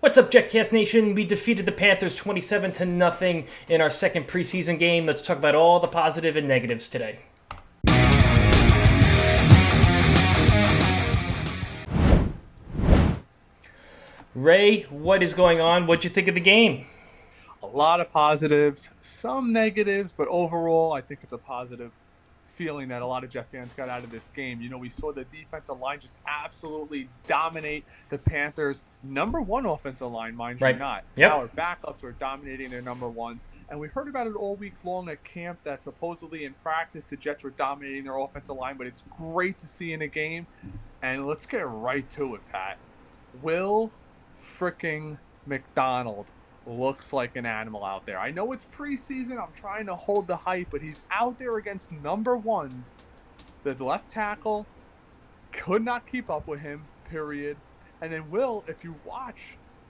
What's up, JetCastNation? We defeated the Panthers 27-0 in our second preseason game. Let's talk about all the positive and negatives today. Ray, what is going on? What'd you think of the game? A lot of positives, some negatives, but overall, I think it's a positive feeling that a lot of Jet fans got out of this game. You know, we saw the defensive line just absolutely dominate the Panthers' number one offensive line, mind you not. Yep. Our backups were dominating their number ones. And we heard about it all week long at camp that supposedly in practice the Jets were dominating their offensive line, but it's great to see in a game. And let's get right to it, Pat. Will freaking McDonald looks like an animal out there. I know it's preseason. I'm trying to hold the hype, but he's out there against number ones. The left tackle could not keep up with him, period. And then Will, if you watch,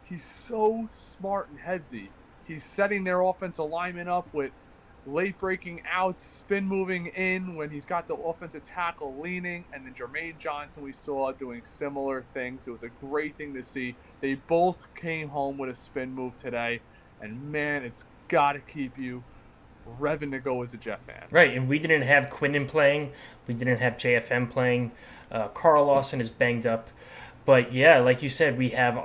he's so smart and headsy. He's setting their offensive lineman up with late breaking outs, spin moving in when he's got the offensive tackle leaning, and then Jermaine Johnson we saw doing similar things. It was a great thing to see. They both came home with a spin move today, and man, it's got to keep you revving to go as a Jet fan. Right, and we didn't have Quinnen playing. We didn't have JFM playing. Carl Lawson is banged up. But yeah, like you said, we have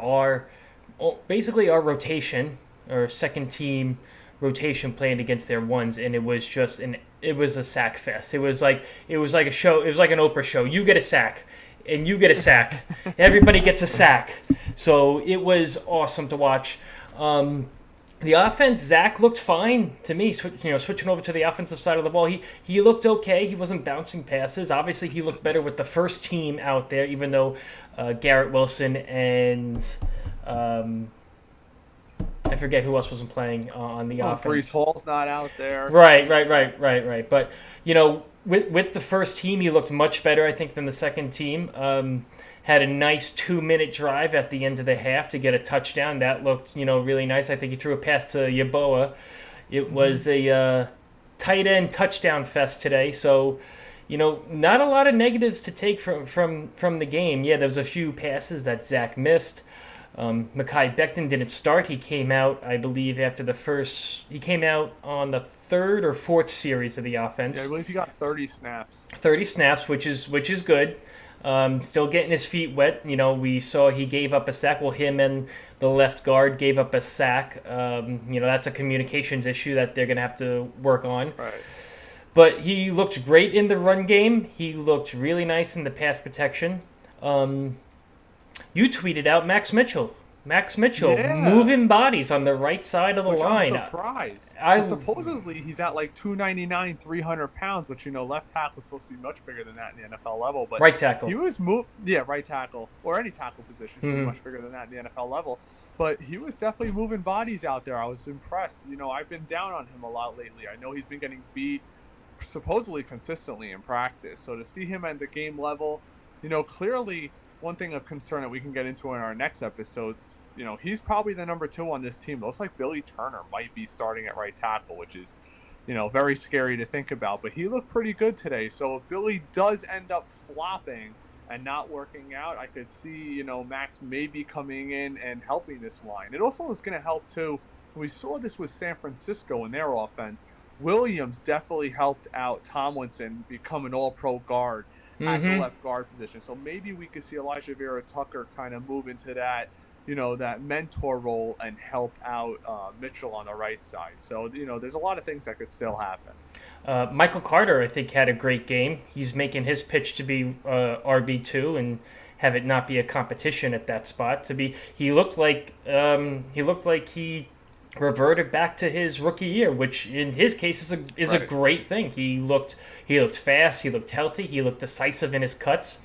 basically our rotation, our second team rotation playing against their ones, and it was just it was a sack fest. It was like a show. It was like an Oprah show. You get a sack, and you get a sack. Everybody gets a sack. So it was awesome to watch. The offense, Zach looked fine to me. Switching over to the offensive side of the ball, he looked okay. He wasn't bouncing passes. Obviously, he looked better with the first team out there, even though Garrett Wilson and I forget who else wasn't playing on the offense. Breece Hall's not out there. Right. But, with the first team, he looked much better, I think, than the second team. Had a nice 2-minute drive at the end of the half to get a touchdown. That looked, really nice. I think he threw a pass to Yeboah. It was a tight end touchdown fest today. So, not a lot of negatives to take from the game. Yeah, there was a few passes that Zach missed. Mekhi Becton didn't start. He came out, I believe, after the first. He came out on the third or fourth series of the offense. Yeah, I believe he got 30 snaps. 30 snaps, which is good. Still getting his feet wet. We saw he gave up a sack. Well, him and the left guard gave up a sack. That's a communications issue that they're going to have to work on. Right. But he looked great in the run game. He looked really nice in the pass protection. You tweeted out Max Mitchell. Moving bodies on the right side of the line. I'm surprised. Supposedly he's at like 299, 300 pounds, which left tackle is supposed to be much bigger than that in the NFL level. But right tackle. He was right tackle or any tackle position should be much bigger than that in the NFL level. But he was definitely moving bodies out there. I was impressed. I've been down on him a lot lately. I know he's been getting beat supposedly consistently in practice. So to see him at the game level, clearly. One thing of concern that we can get into in our next episodes, he's probably the number 2 on this team. It looks like Billy Turner might be starting at right tackle, which is, very scary to think about. But he looked pretty good today. So if Billy does end up flopping and not working out, I could see, Max maybe coming in and helping this line. It also is going to help, too. We saw this with San Francisco in their offense. Williams definitely helped out Tomlinson become an all-pro guard at the left guard position. So maybe we could see Elijah Vera-Tucker kind of move into that, that mentor role and help out Mitchell on the right side. So, there's a lot of things that could still happen. Michael Carter, I think, had a great game. He's making his pitch to be RB2 and have it not be a competition at that spot. He looked like he reverted back to his rookie year, which in his case is a great thing. He looked fast, he looked healthy, he looked decisive in his cuts.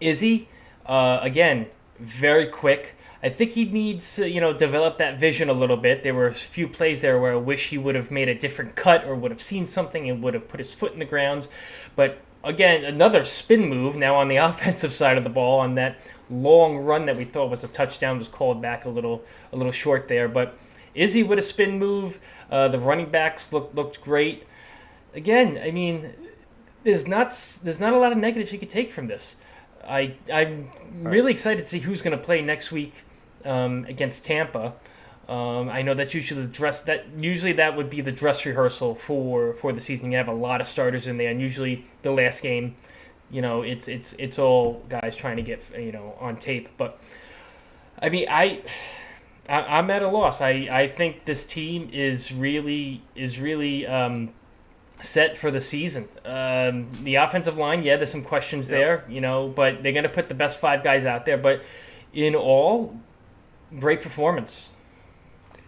Izzy, again, very quick. I think he needs to, develop that vision a little bit. There were a few plays there where I wish he would have made a different cut or would have seen something and would have put his foot in the ground. But again, another spin move now on the offensive side of the ball on that long run that we thought was a touchdown was called back a little short there. But Izzy with a spin move. The running backs looked great. Again, I mean, there's not a lot of negatives you could take from this. I'm really excited to see who's going to play next week against Tampa. I know that's usually that would be the dress rehearsal for the season. You have a lot of starters in there, and usually the last game, it's all guys trying to get on tape. But I mean, I'm at a loss. I think this team is really set for the season. The offensive line, there's some questions there, but they're going to put the best 5 guys out there. But in all, great performance.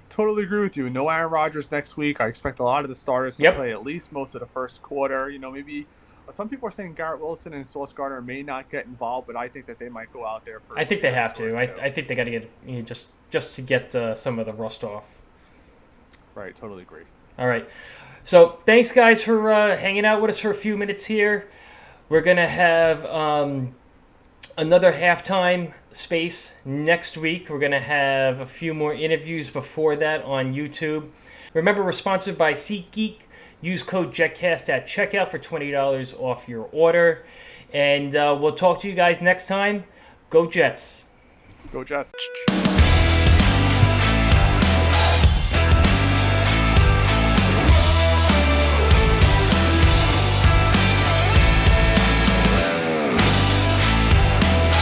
Totally agree with you. No Aaron Rodgers next week. I expect a lot of the starters to play at least most of the first quarter. Maybe some people are saying Garrett Wilson and Sauce Gardner may not get involved, but I think that they might go out there for. I think they have to. I think they got to get just to get some of the rust off. Right. Totally agree. All right. So thanks, guys, for hanging out with us for a few minutes here. We're gonna have another halftime space next week. We're gonna have a few more interviews before that on YouTube. Remember, we're sponsored by SeatGeek. Use code JetCast at checkout for $20 off your order. And we'll talk to you guys next time. Go Jets. Go Jets.